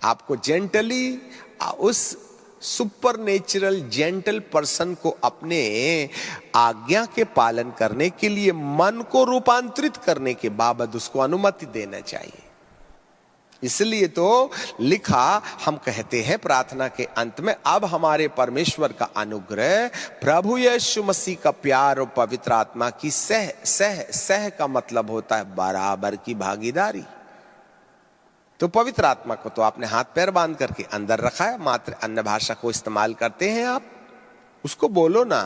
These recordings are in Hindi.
आपको जेंटली उस सुपर नेचुरल जेंटल पर्सन को अपने आज्ञा के पालन करने के लिए मन को रूपांतरित करने के बाबत उसको अनुमति देना चाहिए। इसलिए तो लिखा, हम कहते हैं प्रार्थना के अंत में, अब हमारे परमेश्वर का अनुग्रह, प्रभु यीशु मसीह का प्यार और पवित्र आत्मा की सह का मतलब होता है बराबर की भागीदारी। तो पवित्र आत्मा को तो आपने हाथ पैर बांध करके अंदर रखा है, मात्र अन्य भाषा को इस्तेमाल करते हैं आप, उसको बोलो ना,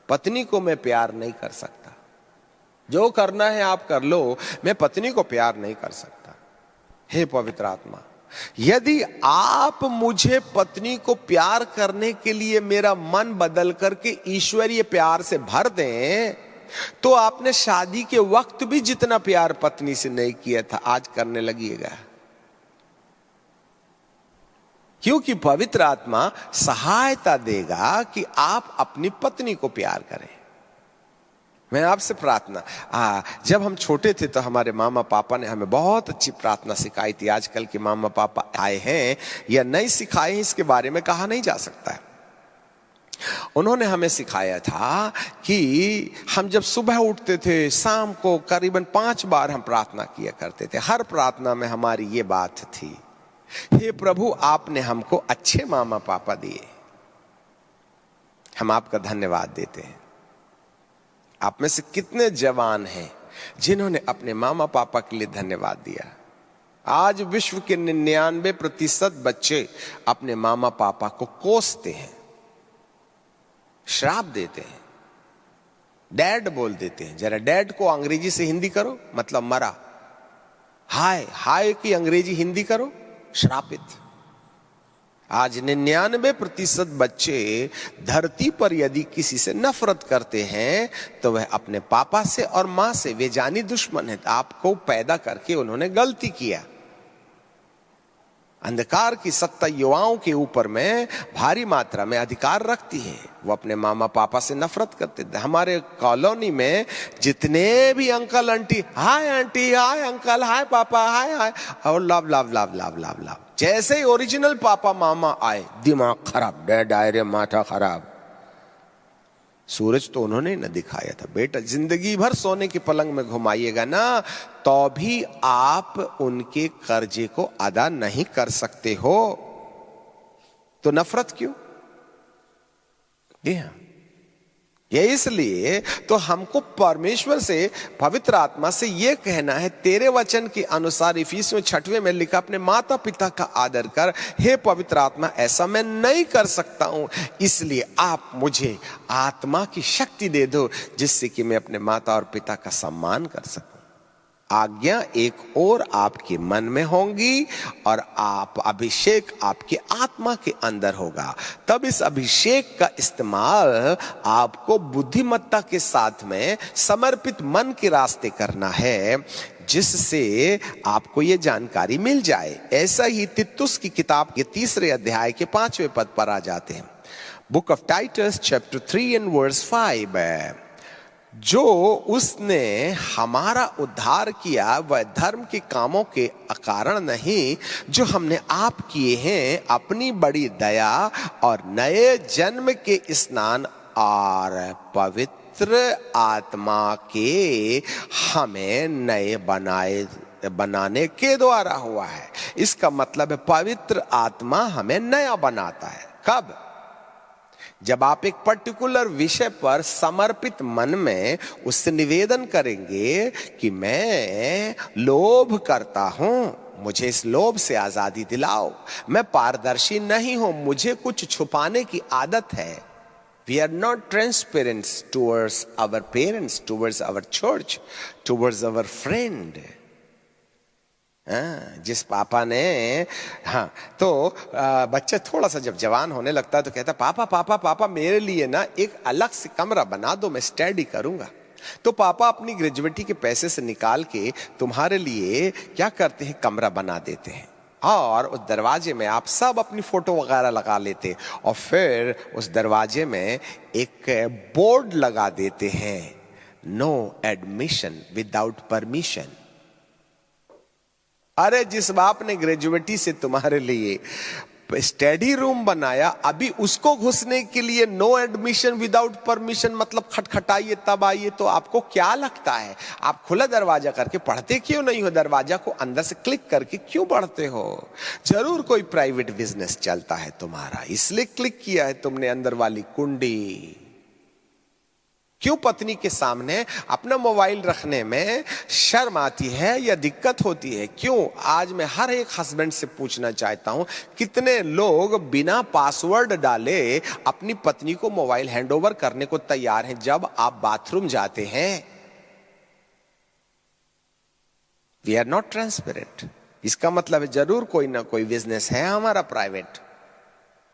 पत्नी को मैं प्यार नहीं कर सकता, जो करना है आप कर लो, मैं पत्नी को प्यार नहीं कर सकता। हे पवित्र आत्मा, यदि आप मुझे पत्नी को प्यार करने के लिए मेरा मन बदल करके ईश्वरीय प्यार से भर दें, तो आपने शादी के वक्त भी जितना प्यार पत्नी से नहीं किया था आज करने लगिएगा। क्योंकि पवित्र आत्मा सहायता देगा कि आप अपनी पत्नी को प्यार करें। मैं आपसे प्रार्थना, जब हम छोटे थे तो हमारे मामा पापा ने हमें बहुत अच्छी प्रार्थना सिखाई थी। आजकल के मामा पापा आए हैं या नहीं सिखाए हैं, इसके बारे में कहा नहीं जा सकता है। उन्होंने हमें सिखाया था कि हम जब सुबह उठते थे, शाम को करीबन 5 बार हम प्रार्थना किया करते थे। हर प्रार्थना में हमारी ये बात थी, हे प्रभु, आपने हमको अच्छे मामा पापा दिए, हम आपका धन्यवाद देते हैं। आप में से कितने जवान हैं जिन्होंने अपने मामा पापा के लिए धन्यवाद दिया? आज विश्व के 99% बच्चे अपने मामा पापा को कोसते हैं, श्राप देते हैं, डैड बोल देते हैं। जरा डैड को अंग्रेजी से हिंदी करो, मतलब मरा। हाय की अंग्रेजी हिंदी करो, श्रापित। आज 99% बच्चे धरती पर यदि किसी से नफरत करते हैं तो वह अपने पापा से और मां से, वे जानी दुश्मन है। आपको पैदा करके उन्होंने गलती किया। अंधकार की सत्ता युवाओं के ऊपर में भारी मात्रा में अधिकार रखती है। वो अपने मामा पापा से नफरत करते थे। हमारे कॉलोनी में जितने भी uncle aunty, hi aunty, hi uncle, hi पापा, हाय और love love love love love love. जैसे ही ओरिजिनल पापा मामा आए, दिमाग खराब, डैड आए रे, माथा खराब। सूरज तो उन्होंने न दिखाया था। बेटा, जिंदगी भर सोने के पलंग में घुमाइएगा ना, तो भी आप उनके कर्जे को अदा नहीं कर सकते हो, तो नफरत क्यों? ये इसलिए तो हमको परमेश्वर से, पवित्र आत्मा से ये कहना है, तेरे वचन के अनुसार इफिसियों 6 में लिखा, अपने माता पिता का आदर कर। हे पवित्र आत्मा, ऐसा मैं नहीं कर सकता हूं, इसलिए आप मुझे आत्मा की शक्ति दे दो जिससे कि मैं अपने माता और पिता का सम्मान कर सकूं। आज्ञा एक और आपके मन में होंगी और आप अभिषेक आपके आत्मा के अंदर होगा। तब इस अभिषेक का इस्तेमाल आपको बुद्धिमत्ता के साथ में समर्पित मन के रास्ते करना है, जिससे आपको ये जानकारी मिल जाए। ऐसा ही तीतुस की किताब के 3 अध्याय के 5वें पद पर आ जाते हैं। Book of Titus chapter 3 and verse 5। जो उसने हमारा उद्धार किया वह धर्म के कामों के कारण नहीं जो हमने आप किए हैं, अपनी बड़ी दया और नए जन्म के स्नान और पवित्र आत्मा के हमें नए बनाने के द्वारा हुआ है। इसका मतलब है पवित्र आत्मा हमें नया बनाता है। कब? जब आप एक पर्टिकुलर विषय पर समर्पित मन में उससे निवेदन करेंगे कि मैं लोभ करता हूं, मुझे इस लोभ से आजादी दिलाओ, मैं पारदर्शी नहीं हूं, मुझे कुछ छुपाने की आदत है। We are not transparent towards our parents, towards our church, towards our friend. जिस पापा ने, तो बच्चा थोड़ा सा जब जवान होने लगता है तो कहता, पापा पापा पापा मेरे लिए ना एक अलग से कमरा बना दो, मैं स्टडी करूंगा। तो पापा अपनी ग्रेजुएटी के पैसे से निकाल के तुम्हारे लिए क्या करते हैं, कमरा बना देते हैं, और उस दरवाजे में आप सब अपनी फोटो वगैरह लगा लेते, और फिर उस दरवाजे में एक बोर्ड लगा देते हैं, नो एडमिशन विदाउट परमिशन। अरे जिस बाप ने ग्रेजुएटी से तुम्हारे लिए स्टडी रूम बनाया, अभी उसको घुसने के लिए नो एडमिशन विदाउट परमिशन, मतलब खटखटाइए तब आइए, तो आपको क्या लगता है आप खुला दरवाजा करके पढ़ते क्यों नहीं हो? दरवाजा को अंदर से क्लिक करके क्यों पढ़ते हो? जरूर कोई प्राइवेट बिजनेस चलता है तुम्हारा, इसलिए क्लिक किया है तुमने अंदर वाली कुंडी। क्यों पत्नी के सामने अपना मोबाइल रखने में शर्म आती है या दिक्कत होती है? क्यों? आज मैं हर एक हस्बैंड से पूछना चाहता हूं, कितने लोग बिना पासवर्ड डाले अपनी पत्नी को मोबाइल हैंडओवर करने को तैयार हैं जब आप बाथरूम जाते हैं? We are not transparent. इसका मतलब है जरूर कोई ना कोई बिजनेस है हमारा प्राइवेट।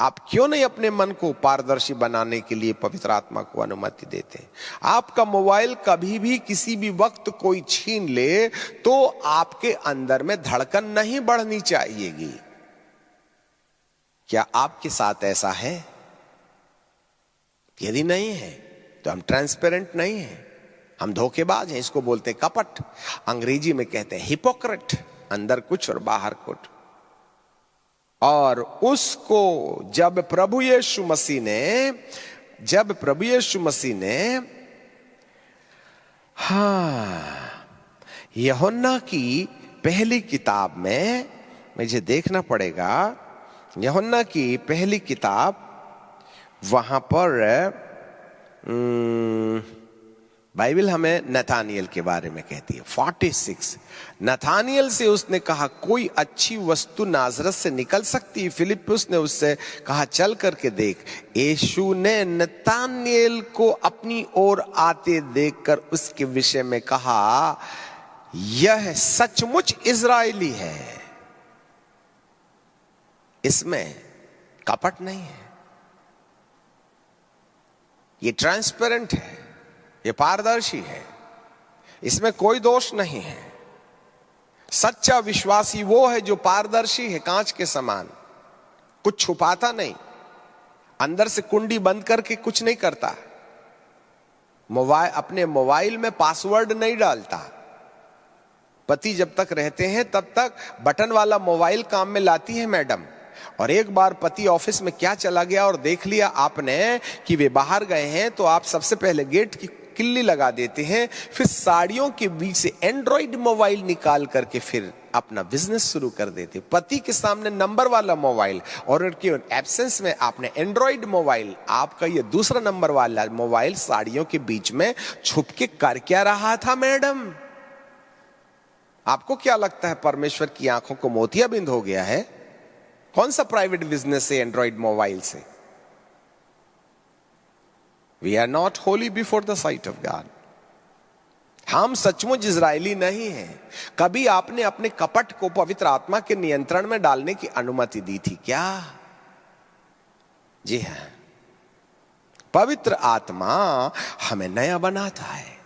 आप क्यों नहीं अपने मन को पारदर्शी बनाने के लिए पवित्र आत्मा को अनुमति देते? आपका मोबाइल कभी भी किसी भी वक्त कोई छीन ले तो आपके अंदर में धड़कन नहीं बढ़नी चाहिएगी। क्या आपके साथ ऐसा है? यदि नहीं है तो हम ट्रांसपेरेंट नहीं हैं, हम धोखेबाज हैं। इसको बोलते हैं कपट, अंग्रेजी में कहते हैं हिपोक्रेट, अंदर कुछ और बाहर कुछ। और उसको जब प्रभु यीशु मसीह ने यूहन्ना की पहली किताब में, मुझे देखना पड़ेगा, यूहन्ना की पहली किताब, वहां पर बाइबल हमें नथानियल के बारे में कहती है 46। नथानियल से उसने कहा कोई अच्छी वस्तु नाजरत से निकल सकती है? फिलिप्पुस ने उससे कहा चल करके देख। यीशु ने नथानियल को अपनी ओर आते देखकर उसके विषय में कहा यह सचमुच इजरायली है, इसमें कपट नहीं है, ये ट्रांसपेरेंट है, ये पारदर्शी है, इसमें कोई दोष नहीं है। सच्चा विश्वासी वो है जो पारदर्शी है, कांच के समान, कुछ छुपाता नहीं, अंदर से कुंडी बंद करके कुछ नहीं करता, अपने मोबाइल में पासवर्ड नहीं डालता। पति जब तक रहते हैं तब तक बटन वाला मोबाइल काम में लाती है मैडम, और एक बार पति ऑफिस में क्या चला गया और देख लिया आपने कि वे बाहर गए हैं, तो आप सबसे पहले गेट की किल्ली लगा देते हैं, फिर साड़ियों के बीच से एंड्रॉइड मोबाइल निकाल करके फिर अपना बिजनेस शुरू कर देते। पति के सामने नंबर वाला मोबाइल और उनके एब्सेंस में आपने एंड्रॉइड मोबाइल, आपका ये दूसरा नंबर वाला मोबाइल साड़ियों के बीच में छुप के कर क्या रहा था मैडम? आपको क्या लगता है परमेश्वर की आंखों को मोतियाबिंद हो गया है? कौन सा प्राइवेट बिजनेस है एंड्रॉइड मोबाइल से? We are not holy before the sight of God. हम सचमुच इजरायली नहीं हैं। कभी आपने अपने कपट को पवित्र आत्मा के नियंत्रण में डालने की अनुमति दी थी क्या? जी हां, पवित्र आत्मा हमें नया बनाता है।